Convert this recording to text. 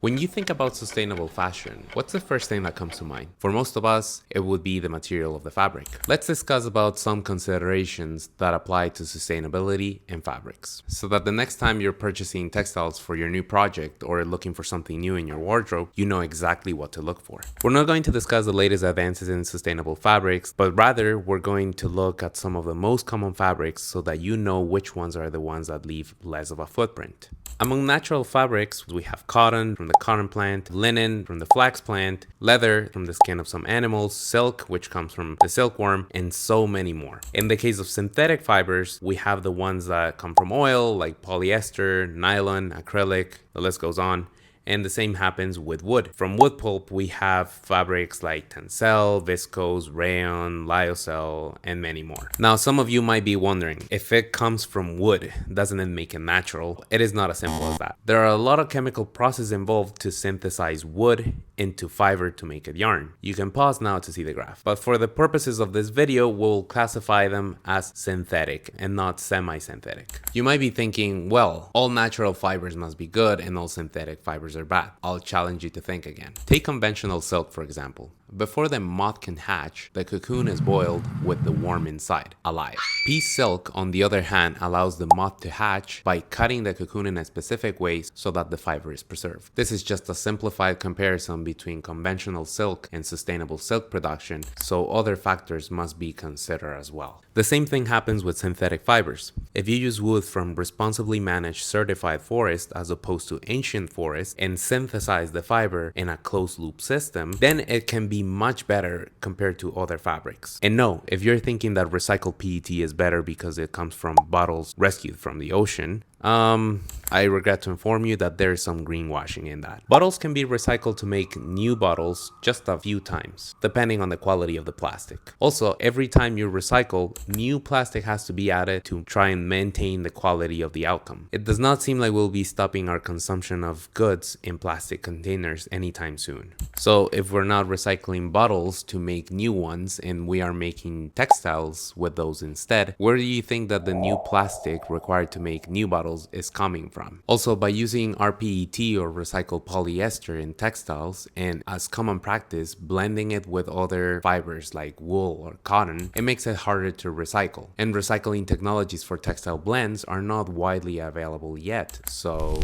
When you think about sustainable fashion, what's the first thing that comes to mind? For most of us, it would be the material of the fabric. Let's discuss about some considerations that apply to sustainability in fabrics, so that the next time you're purchasing textiles for your new project or looking for something new in your wardrobe, you know exactly what to look for. We're not going to discuss the latest advances in sustainable fabrics, but rather we're going to look at some of the most common fabrics so that you know which ones are the ones that leave less of a footprint. Among natural fabrics, we have cotton from the cotton plant, linen from the flax plant, leather from the skin of some animals, silk, which comes from the silkworm, and so many more. In the case of synthetic fibers, we have the ones that come from oil, like polyester, nylon, acrylic, the list goes on. And the same happens with wood. From wood pulp, we have fabrics like tencel, viscose, rayon, lyocell, and many more. Now, some of you might be wondering, if it comes from wood, doesn't it make it natural? It is not as simple as that. There are a lot of chemical processes involved to synthesize wood into fiber to make it yarn. You can pause now to see the graph. But for the purposes of this video, we'll classify them as synthetic and not semi-synthetic. You might be thinking, well, all natural fibers must be good and all synthetic fibers are bad. I'll challenge you to think again. Take conventional silk, for example. Before the moth can hatch, the cocoon is boiled with the worm inside, alive. Pea silk, on the other hand, allows the moth to hatch by cutting the cocoon in a specific way so that the fiber is preserved. This is just a simplified comparison between conventional silk and sustainable silk production, so other factors must be considered as well. The same thing happens with synthetic fibers. If you use wood from responsibly managed certified forests as opposed to ancient forests and synthesize the fiber in a closed loop system, then it can be much better compared to other fabrics. And no, if you're thinking that recycled PET is better because it comes from bottles rescued from the ocean, I regret to inform you that there is some greenwashing in that. Bottles can be recycled to make new bottles just a few times, depending on the quality of the plastic. Also, every time you recycle, new plastic has to be added to try and maintain the quality of the outcome. It does not seem like we'll be stopping our consumption of goods in plastic containers anytime soon. So if we're not recycling bottles to make new ones and we are making textiles with those instead, where do you think that the new plastic required to make new bottles is coming from? Also, by using rPET or recycled polyester in textiles, and as common practice, blending it with other fibers like wool or cotton, it makes it harder to recycle. And recycling technologies for textile blends are not widely available yet, so